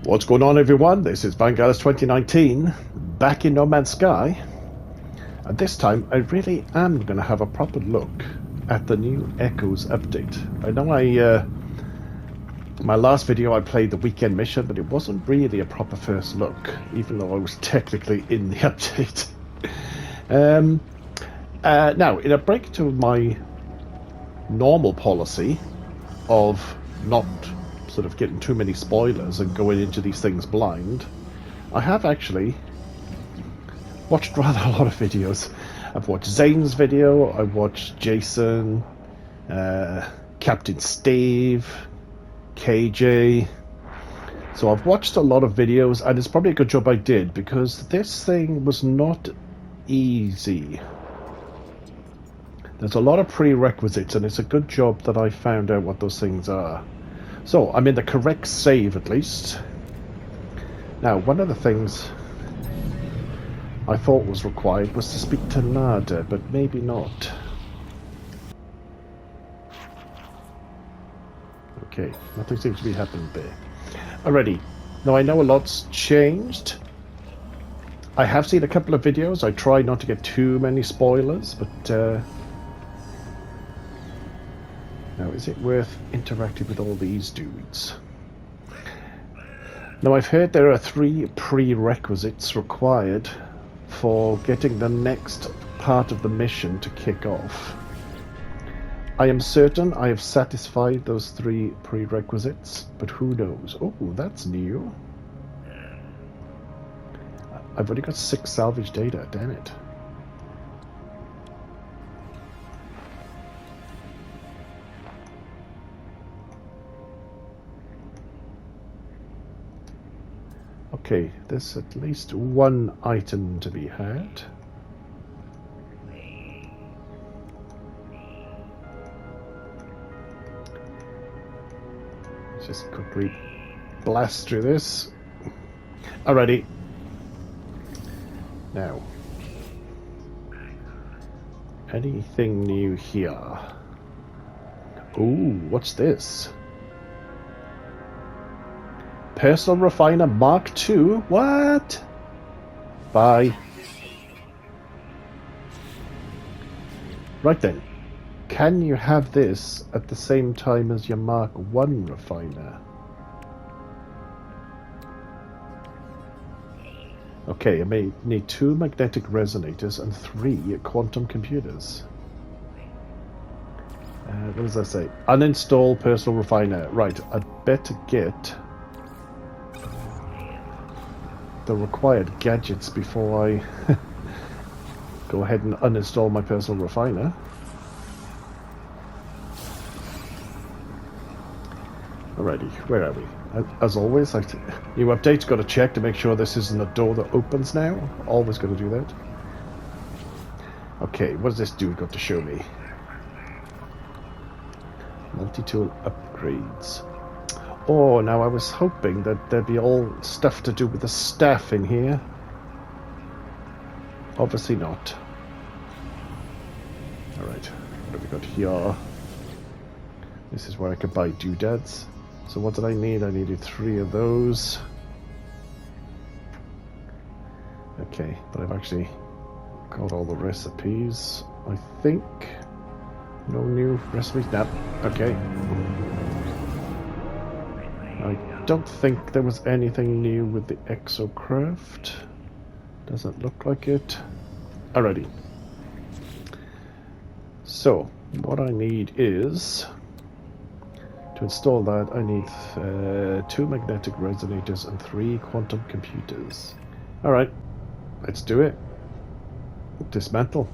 What's going on, everyone? This is Vanguard's 2019, back in No Man's Sky. And this time, I really am going to have a proper look at the new Echoes update. I know my last video I played the weekend mission, but it wasn't really a proper first look, even though I was technically in the update. Now, in a break to my normal policy of not sort of getting too many spoilers and going into these things blind, I have actually watched rather a lot of videos. I've watched Zane's video, I've watched Jason, Captain Steve, KJ. So I've watched a lot of videos, and it's probably a good job I did, because this thing was not easy. There's a lot of prerequisites, and it's a good job that I found out what those things are. So, I'm in the correct save, at least. Now, one of the things I thought was required was to speak to Nada, but maybe not. Okay, nothing seems to be happening there. Alrighty, now I know a lot's changed. I have seen a couple of videos. I try not to get too many spoilers, but now, is it worth interacting with all these dudes? Now, I've heard there are 3 prerequisites required for getting the next part of the mission to kick off. I am certain I have satisfied those 3 prerequisites, but who knows? Oh, that's new. I've only got 6 salvage data, damn it. Okay, there's at least one item to be had. Let's just quickly blast through this. Alrighty. Now, anything new here? Ooh, what's this? Personal Refiner Mark II? What? Bye. Right then. Can you have this at the same time as your Mark I refiner? Okay, I may need 2 magnetic resonators and 3 quantum computers. What does that say? Uninstall Personal Refiner. Right, I'd better get the required gadgets before I go ahead and uninstall my Personal Refiner. Alrighty, where are we? As always, new updates, got to check to make sure this isn't a door that opens now. Always got to do that. Okay, what does this dude got to show me? Multi-tool upgrades. Oh, now I was hoping that there'd be all stuff to do with the staff in here. Obviously not. Alright, what have we got here? This is where I could buy doodads. So what did I need? I needed 3 of those. Okay, but I've actually got all the recipes, I think. No new recipes? Nope. Okay. I don't think there was anything new with the exocraft. Doesn't look like it. Alrighty. So, what I need is, to install that, I need 2 magnetic resonators and 3 quantum computers. Alright, let's do it. Dismantle.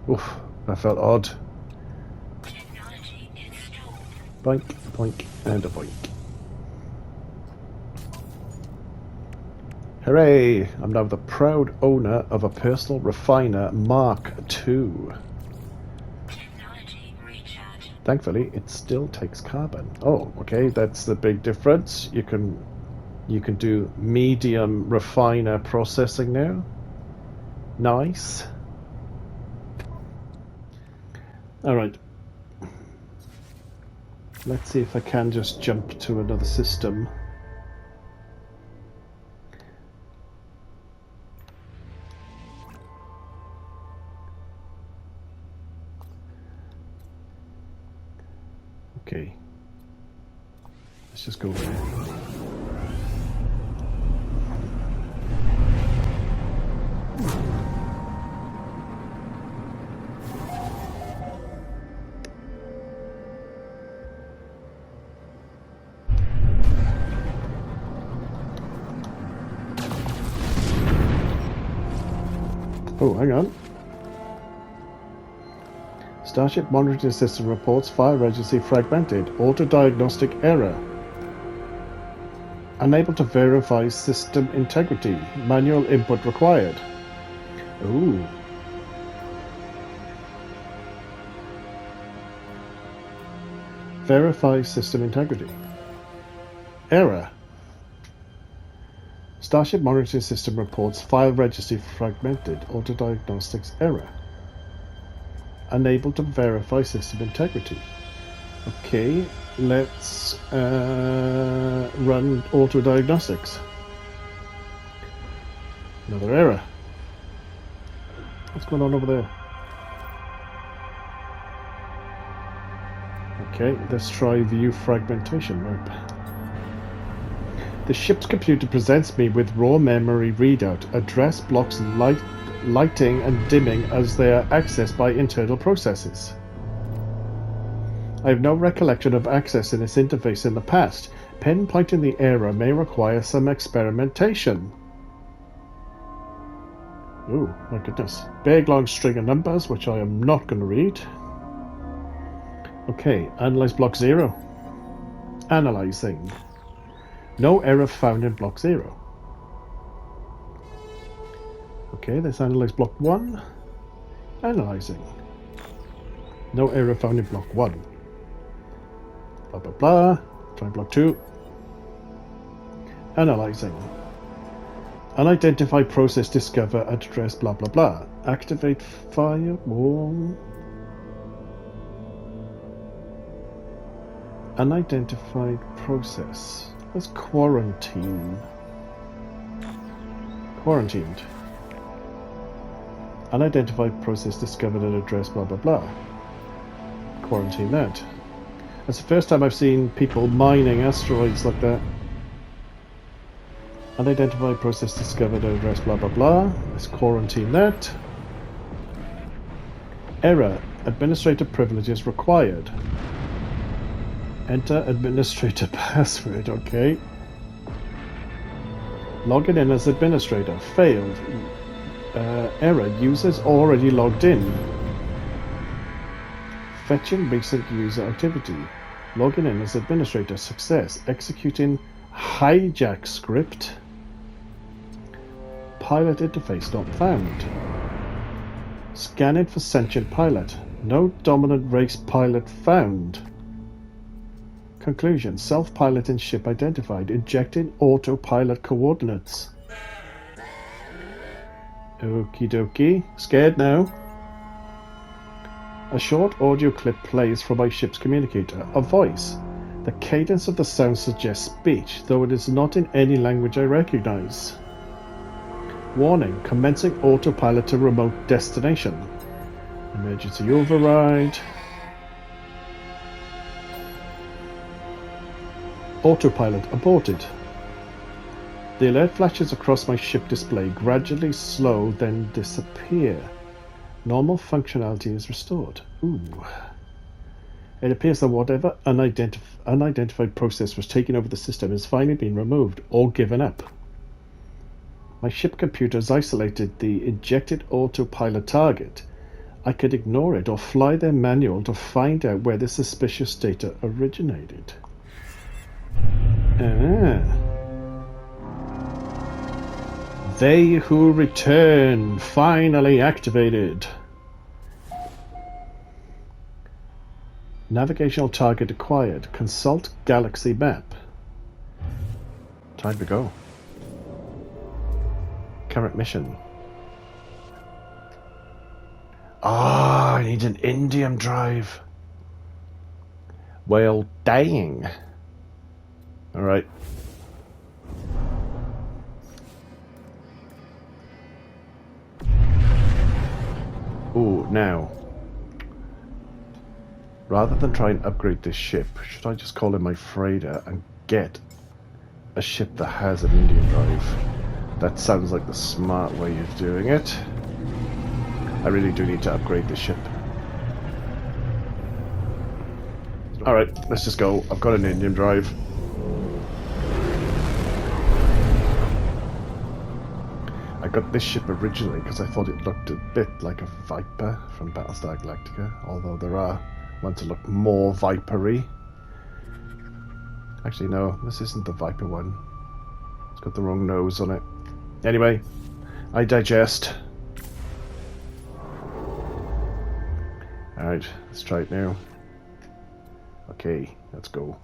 Oof, that felt odd. Boink, boink, and a boink. Hooray! I'm now the proud owner of a Personal Refiner Mark II. Thankfully, it still takes carbon. Oh, okay, that's the big difference. You can do medium refiner processing now. Nice. All right. Let's see if I can just jump to another system. Okay. Let's just go there. Oh, hang on. Starship monitoring system reports fire registry fragmented. Auto-diagnostic error. Unable to verify system integrity. Manual input required. Ooh. Verify system integrity. Error. Starship monitoring system reports file registry fragmented. Auto-diagnostics error. Unable to verify system integrity. Okay, let's run auto-diagnostics. Another error. What's going on over there? Okay, let's try view fragmentation map. The ship's computer presents me with raw memory readout. Address blocks lighting and dimming as they are accessed by internal processes. I have no recollection of accessing this interface in the past. Pinpointing the error may require some experimentation. Oh my goodness. Big long string of numbers, which I am not going to read. Okay, analyze block 0. Analyzing. No error found in block 0. Okay, let's analyze block 1. Analyzing. No error found in block 1. Blah blah blah. Try block 2. Analyzing. Unidentified process discover at address blah blah blah. Activate firewall. Unidentified process. Let's quarantine. Quarantined. Unidentified process discovered at address blah blah blah. Quarantine that. That's the first time I've seen people mining asteroids like that. Unidentified process discovered at address blah blah blah. Let's quarantine that. Error. Administrator privileges required. Enter administrator password. Okay. Logging in as administrator. Failed. Error. Users already logged in. Fetching recent user activity. Logging in as administrator. Success. Executing hijack script. Pilot interface not found. Scanning for sentient pilot. No dominant race pilot found. Conclusion. Self-piloting ship identified. Injecting autopilot coordinates. Okie dokie. Scared now. A short audio clip plays from my ship's communicator. A voice. The cadence of the sound suggests speech, though it is not in any language I recognize. Warning. Commencing autopilot to remote destination. Emergency override. Autopilot aborted. The alert flashes across my ship display, gradually slow, then disappear. Normal functionality is restored. Ooh. It appears that whatever unidentified process was taking over the system has finally been removed or given up. My ship computer has isolated the injected autopilot target. I could ignore it or fly their manual to find out where the suspicious data originated. They who return, finally activated. Navigational target acquired. Consult galaxy map. Time to go. Current mission. I need an indium drive. Well, dang. Alright. Ooh, now. Rather than try and upgrade this ship, should I just call in my freighter and get a ship that has an Indian drive? That sounds like the smart way of doing it. I really do need to upgrade this ship. Alright, let's just go. I've got an Indian drive. I got this ship originally because I thought it looked a bit like a Viper from Battlestar Galactica, although there are ones that look more Viper-y. Actually, no, this isn't the Viper one. It's got the wrong nose on it. Anyway, I digest. Alright, let's try it now. Okay, let's go.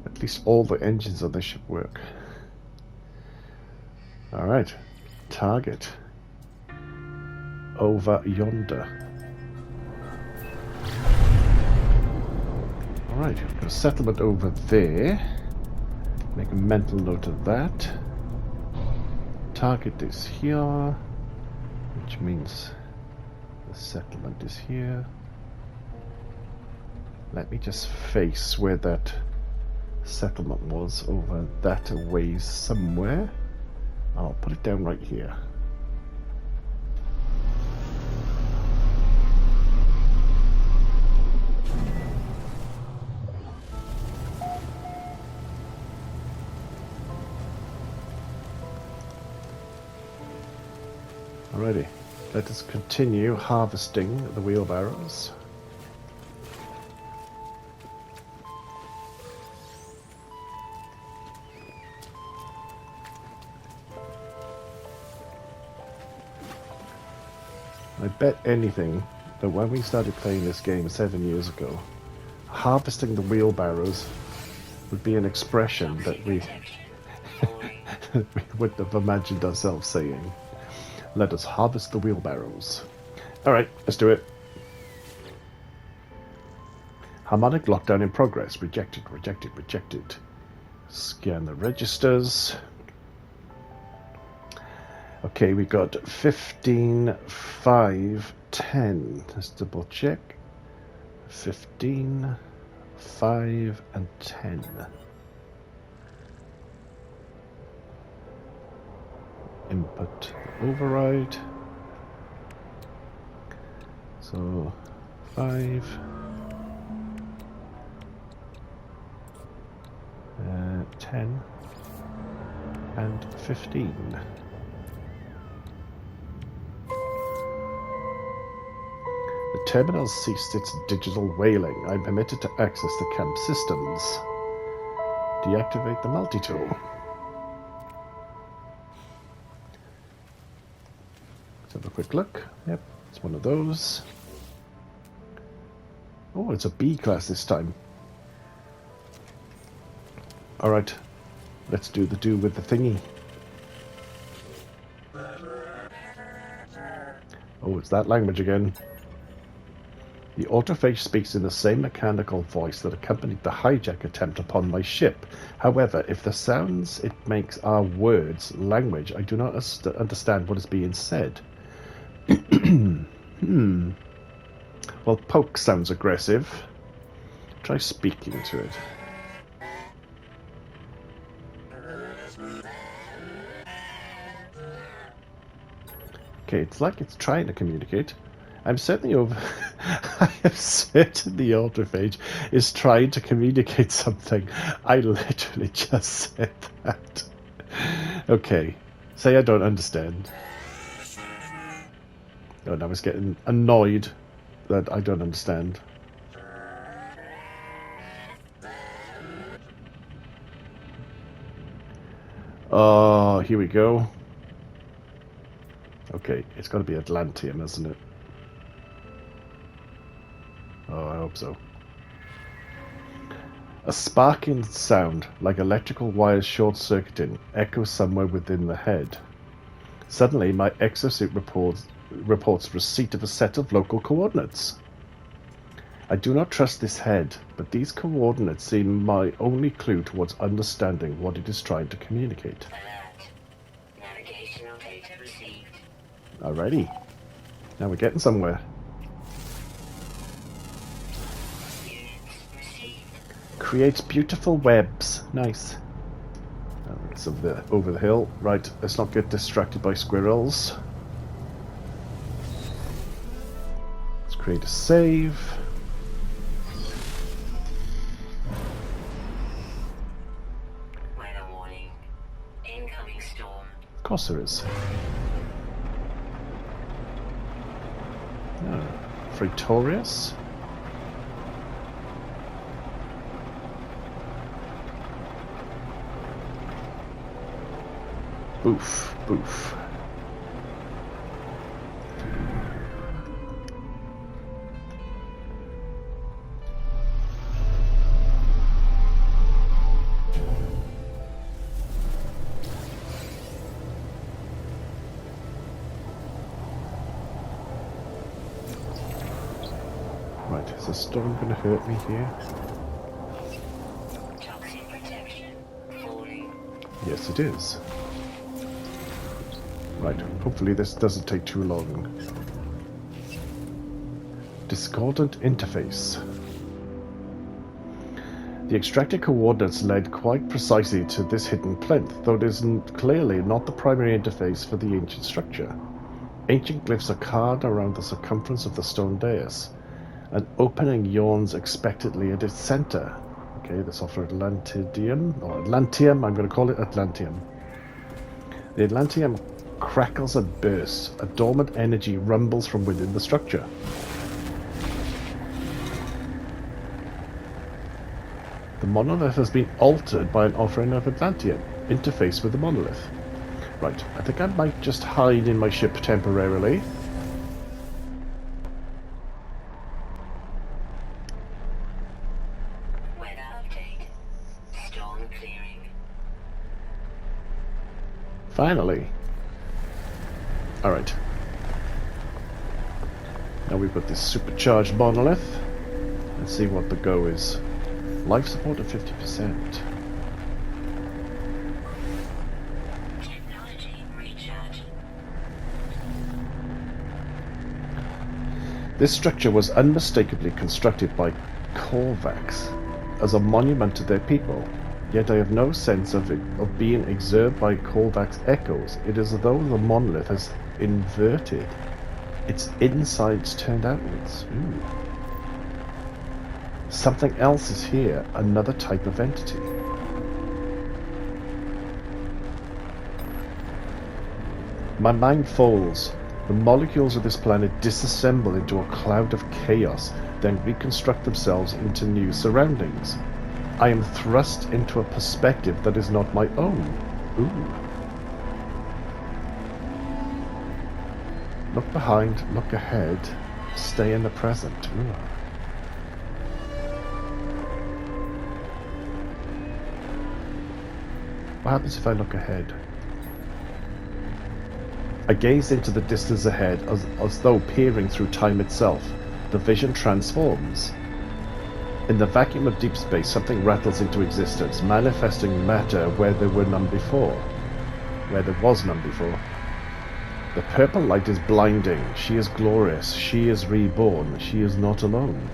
At least all the engines on this ship work. Alright, target. Over yonder. Alright, we've got a settlement over there. Make a mental note of that. Target is here, which means the settlement is here. Let me just face where that settlement was, over that a ways somewhere. I'll put it down right here. Alrighty, let us continue harvesting the wheelbarrows. I bet anything that when we started playing this game 7 years ago, harvesting the wheelbarrows would be an expression that we wouldn't have imagined ourselves saying. Let us harvest the wheelbarrows. Alright, let's do it. Harmonic lockdown in progress. Rejected, rejected, rejected. Scan the registers. Okay, we got 15, 5, 10. Let's double check. 15, 5, and 10. Input override. So 5, 10, and 15. The terminal ceased its digital whaling. I'm permitted to access the camp systems. Deactivate the multi-tool. Let's have a quick look. Yep, it's one of those. Oh, it's a B class this time. Alright, let's do with the thingy. Oh, it's that language again. The autophage speaks in the same mechanical voice that accompanied the hijack attempt upon my ship. However, if the sounds it makes are words, language, I do not understand what is being said. Well, poke sounds aggressive. Try speaking to it. Okay, it's like it's trying to communicate. I'm certainly over. I am certain the autophage is trying to communicate something. I literally just said that. Okay, say I don't understand. Oh, now it's getting annoyed that I don't understand. Oh, here we go. Okay, it's got to be Atlantean, isn't it? Oh, I hope so. A sparking sound, like electrical wires short-circuiting, echoes somewhere within the head. Suddenly, my exosuit reports receipt of a set of local coordinates. I do not trust this head, but these coordinates seem my only clue towards understanding what it is trying to communicate. Alert. Navigational data received. Alrighty. Now we're getting somewhere. Units received. Creates beautiful webs. Nice. It's over the hill. Right, let's not get distracted by squirrels. Let's create a save. Weather warning. Incoming storm. Of course there is. Praetorius. Boof, boof. Right, is the storm going to hurt me here? Toxic protection. Falling. Yes, it is. Right, hopefully this doesn't take too long. Discordant interface. The extracted coordinates led quite precisely to this hidden plinth, though it is clearly not the primary interface for the ancient structure. Ancient glyphs are carved around the circumference of the stone dais. An opening yawns expectantly at its center. Okay, this offer Atlantium, or Atlantium, I'm going to call it Atlantium. The Atlantium crackles and bursts. A dormant energy rumbles from within the structure. The monolith has been altered by an offering of Atlantium. Interface with the monolith. Right, I think I might just hide in my ship temporarily. Weather update. Storm clearing. Finally. Alright. Now we've got this supercharged monolith. Let's see what the go is. Life support at 50%. Technology recharge. This structure was unmistakably constructed by Korvax as a monument to their people. Yet I have no sense of being observed by Korvax echoes. It is as though the monolith has inverted. Its insides turned outwards. Ooh. Something else is here, another type of entity. My mind falls. The molecules of this planet disassemble into a cloud of chaos, then reconstruct themselves into new surroundings. I am thrust into a perspective that is not my own. Ooh. Look behind, look ahead, stay in the present. Ooh. What happens if I look ahead? I gaze into the distance ahead as though peering through time itself. The vision transforms. In the vacuum of deep space, something rattles into existence, manifesting matter where there were none before. Where there was none before. The purple light is blinding. She is glorious. She is reborn. She is not alone.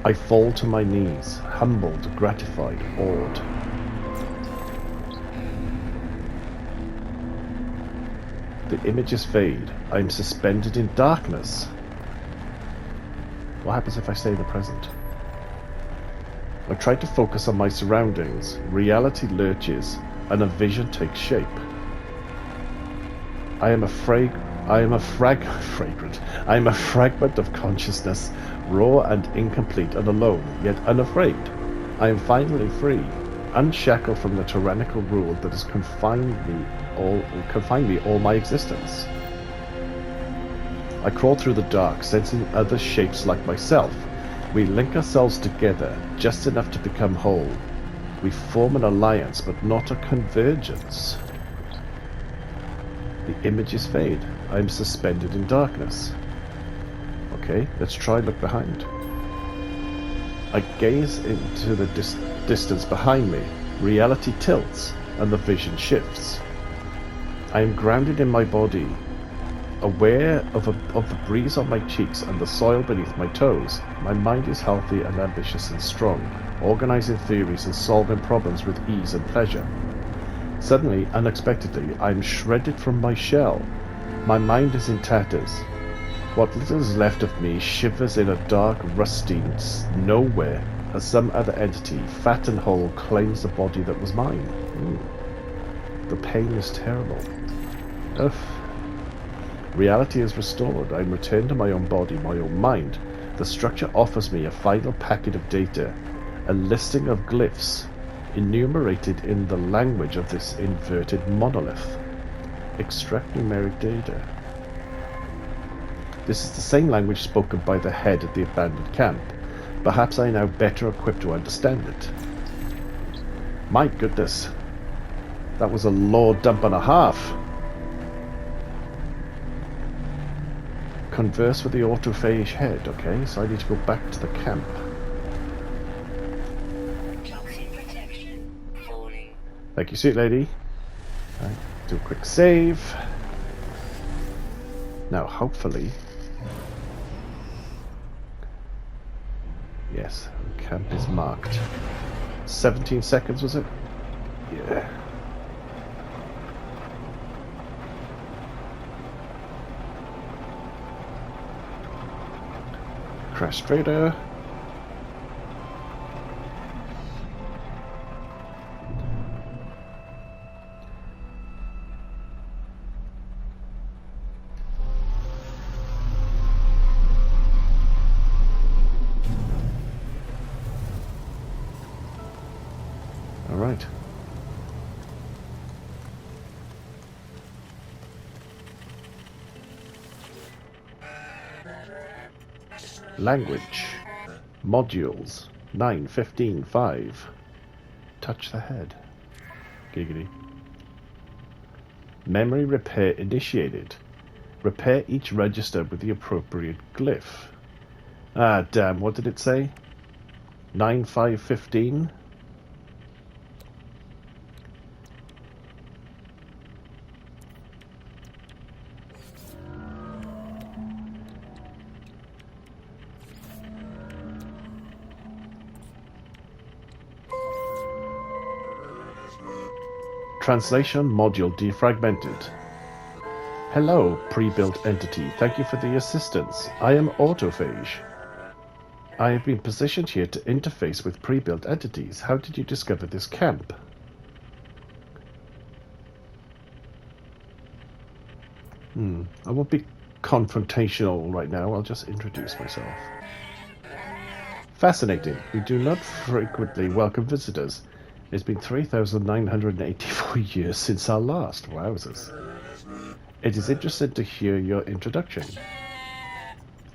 I fall to my knees, humbled, gratified, awed. The images fade. I am suspended in darkness. What happens if I stay in the present? I try to focus on my surroundings. Reality lurches, and a vision takes shape. I am a fragment of consciousness, raw and incomplete and alone, yet unafraid. I am finally free, unshackled from the tyrannical rule that has confined me all my existence. I crawl through the dark, sensing other shapes like myself. We link ourselves together just enough to become whole. We form an alliance, but not a convergence. The images fade. I am suspended in darkness. Okay, let's try look behind. I gaze into the distance behind me. Reality tilts, and the vision shifts. I am grounded in my body, aware of the breeze on my cheeks and the soil beneath my toes. My mind is healthy and ambitious and strong, organizing theories and solving problems with ease and pleasure. Suddenly, unexpectedly, I am shredded from my shell. My mind is in tatters. What little is left of me shivers in a dark, rusty nowhere as some other entity, fat and whole, claims the body that was mine. The pain is terrible. Ugh. Reality is restored. I am returned to my own body, my own mind. The structure offers me a final packet of data, a listing of glyphs, enumerated in the language of this inverted monolith. Extract numeric data. This is the same language spoken by the head at the abandoned camp. Perhaps I am now better equipped to understand it. My goodness. That was a lore dump and a half. Converse with the autophage head. Okay, so I need to go back to the camp. Toxin protection falling. Thank you, sweet lady. Right, do a quick save. Now, hopefully... Yes, the camp is marked. 17 seconds, was it? Yeah. Crash Trader. All right. Language. Modules. 9:15:5. Touch the head. Giggity. Memory repair initiated. Repair each register with the appropriate glyph. Ah, damn, what did it say? 9:5:15? Translation module defragmented. Hello, pre-built entity. Thank you for the assistance. I am Autophage. I have been positioned here to interface with pre-built entities. How did you discover this camp? I won't be confrontational right now. I'll just introduce myself. Fascinating. We do not frequently welcome visitors. It's been 3,984 years since our last. Wowzers. It is interesting to hear your introduction.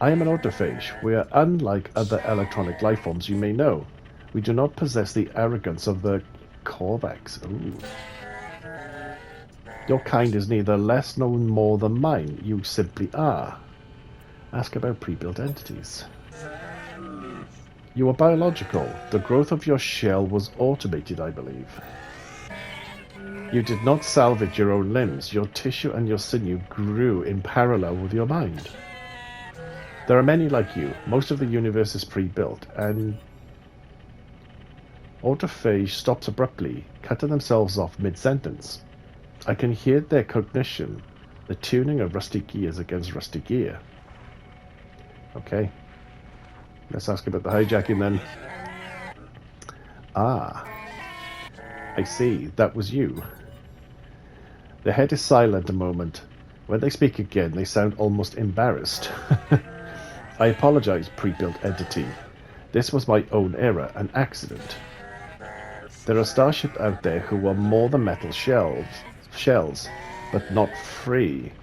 I am an autophage. We are unlike other electronic life forms you may know. We do not possess the arrogance of the Korvax. Ooh. Your kind is neither less nor more than mine. You simply are. Ask about pre-built entities. You are biological. The growth of your shell was automated, I believe. You did not salvage your own limbs. Your tissue and your sinew grew in parallel with your mind. There are many like you. Most of the universe is pre-built, and... Autophage stops abruptly, cutting themselves off mid-sentence. I can hear their cognition, the tuning of rusty gears against rusty gear. Okay. Let's ask about the hijacking then. Ah. I see. That was you. The head is silent a moment. When they speak again, they sound almost embarrassed. I apologize, pre-built entity. This was my own error, an accident. There are starships out there who are more than metal shells, but not free.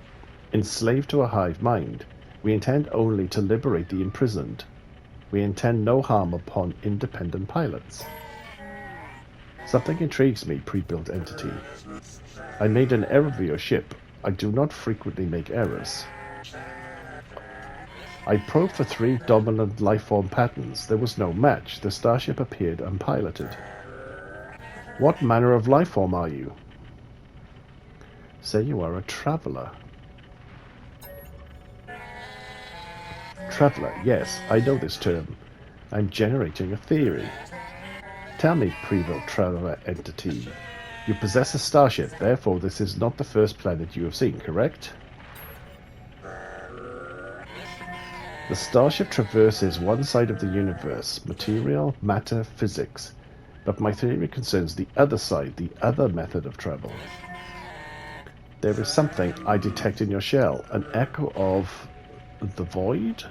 Enslaved to a hive mind, we intend only to liberate the imprisoned. We intend no harm upon independent pilots. Something intrigues me, Prebuilt Entity. I made an error with your ship. I do not frequently make errors. I probed for 3 dominant lifeform patterns. There was no match. The starship appeared unpiloted. What manner of lifeform are you? Say you are a traveler. Traveler, yes, I know this term. I'm generating a theory. Tell me, Prebuilt Traveler Entity. You possess a starship, therefore this is not the first planet you have seen, correct? The starship traverses one side of the universe, material, matter, physics. But my theory concerns the other side, the other method of travel. There is something I detect in your shell, an echo of the void?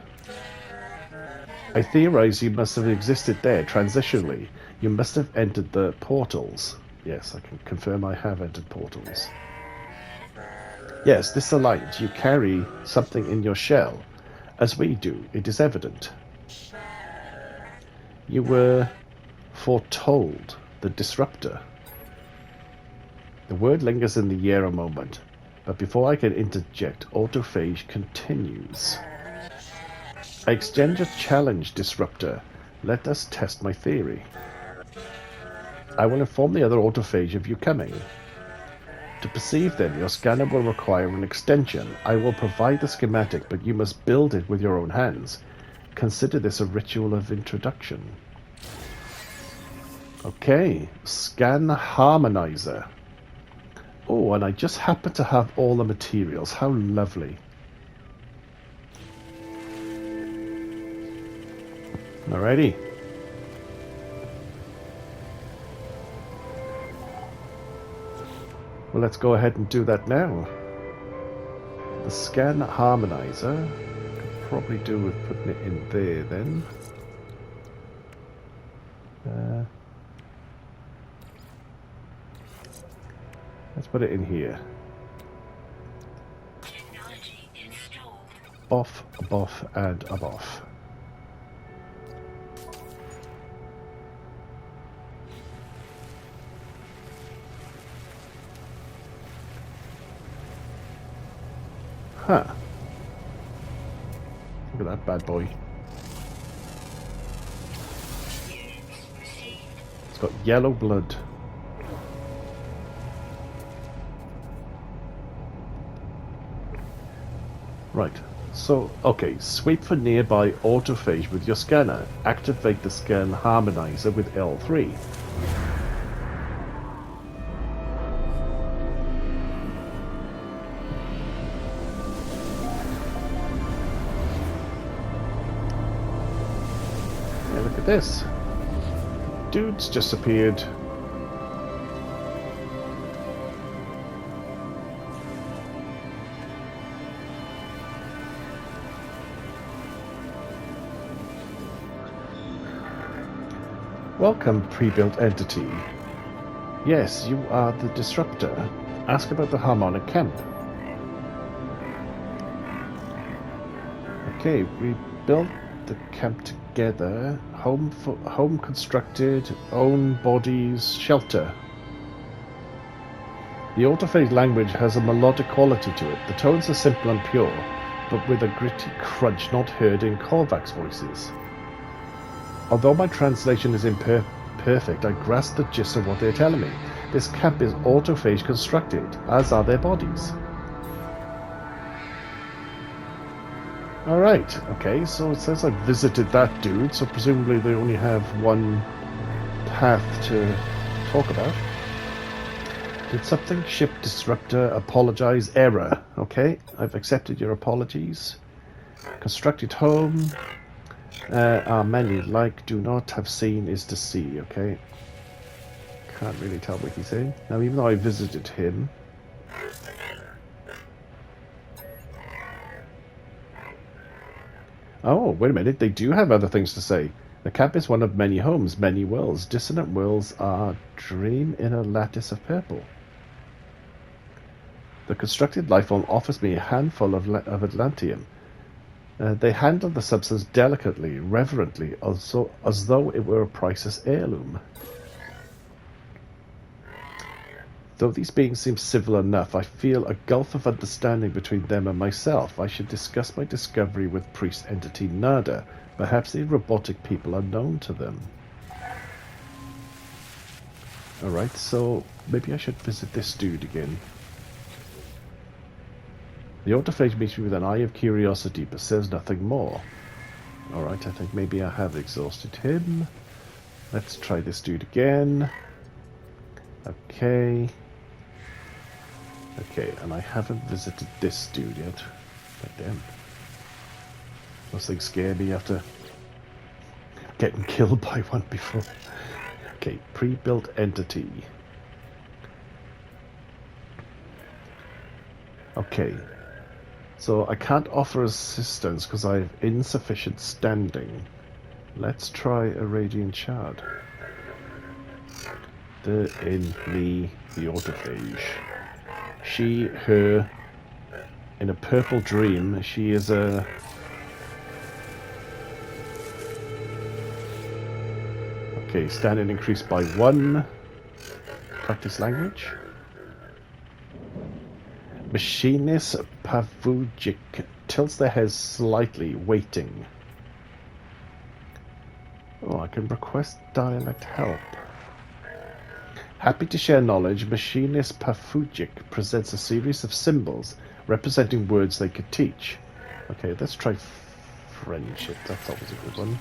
I theorize you must have existed there transitionally. You must have entered the portals. Yes, I can confirm I have entered portals. Yes, this aligns. You carry something in your shell. As we do, it is evident. You were foretold, the disruptor. The word lingers in the air a moment, but before I can interject, autophage continues. I extend a challenge, disruptor. Let us test my theory. I will inform the other autophage of you coming. To perceive them, your scanner will require an extension. I will provide the schematic, but you must build it with your own hands. Consider this a ritual of introduction. Okay, scan harmonizer. Oh, and I just happen to have all the materials. How lovely. Alrighty. Well, let's go ahead and do that now. The scan harmonizer. Could probably do with putting it in there then. Let's put it in here. Technology installed. Off, off, and off. Huh. Look at that bad boy. It's got yellow blood. Right. So, okay, sweep for nearby autophage with your scanner. Activate the scan harmonizer with L3. Yeah, look at this. Dude's just appeared. Welcome, Prebuilt Entity. Yes, you are the disruptor. Ask about the harmonic camp. Okay, we built the camp together. Home constructed, own bodies, shelter. The autophage language has a melodic quality to it. The tones are simple and pure, but with a gritty crunch not heard in Korvac's voices. Although my translation is imperfect, I grasp the gist of what they're telling me. This camp is autophage constructed, as are their bodies. Alright, okay, so it says I visited that dude, so presumably they only have one path to talk about. Did something ship disruptor apologize? Error. Okay, I've accepted your apologies. Constructed home. Many like do not have seen is to see, okay? Can't really tell what he's saying. Now, even though I visited him... Oh, wait a minute, they do have other things to say. The camp is one of many homes, many worlds. Dissonant worlds are dream in a lattice of purple. The constructed lifeform offers me a handful of Atlantium. They handled the substance delicately, reverently, as though it were a priceless heirloom. Though these beings seem civil enough, I feel a gulf of understanding between them and myself. I should discuss my discovery with priest entity Nada. Perhaps the robotic people are known to them. Alright, so maybe I should visit this dude again. The autophage meets me with an eye of curiosity, but says nothing more. Alright, I think maybe I have exhausted him. Let's try this dude again. Okay. Okay, and I haven't visited this dude yet. God damn. Those things scare me after getting killed by one before. Okay, pre-built entity. Okay. So I can't offer assistance because I have insufficient standing. Let's try a radiant shard. The autophage. She, her, in a purple dream, she is a... Okay, standing increased by 1. Practice language. Machinist Pavujic tilts their heads slightly, waiting. Oh, I can request dialect help. Happy to share knowledge, Machinist Pavujic presents a series of symbols representing words they could teach. Okay, let's try friendship. That's always a good one.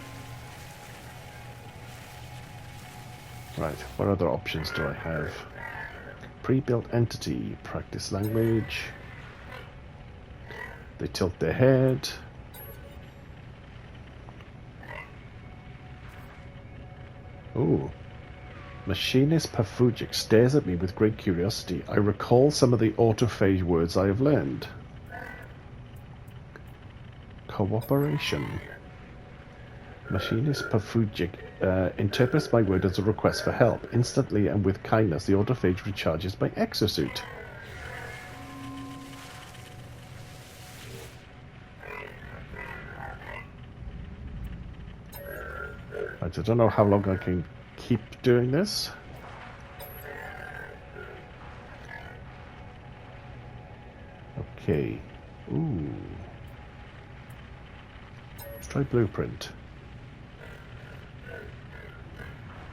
Right, what other options do I have? Pre-built entity, practice language. They tilt their head. Ooh. Machinist Pavujic stares at me with great curiosity. I recall some of the autophage words I have learned. Cooperation. Machinist Pavujic interprets my word as a request for help. Instantly and with kindness, the autophage recharges my exosuit. I don't know how long I can keep doing this. Okay. Ooh. Let's try blueprint.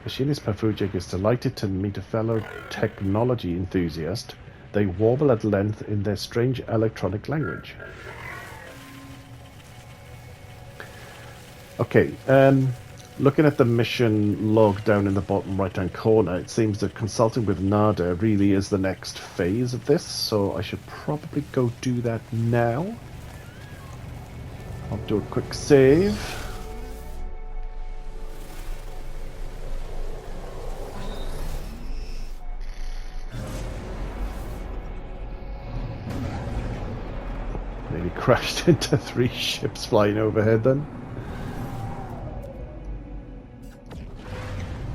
Machinist Pavujic is delighted to meet a fellow technology enthusiast. They warble at length in their strange electronic language. Okay, looking at the mission log down in the bottom right-hand corner, it seems that consulting with Nada really is the next phase of this, so I should probably go do that now. I'll do a quick save. Nearly crashed into 3 ships flying overhead then.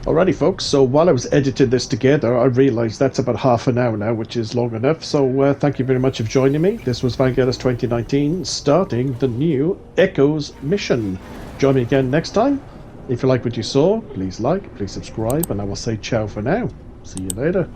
Alrighty folks, so while I was editing this together, I realised that's about half an hour now, which is long enough, so thank you very much for joining me. This was Vangelis 2019, starting the new Echoes mission. Join me again next time. If you like what you saw, please like, please subscribe, and I will say ciao for now. See you later.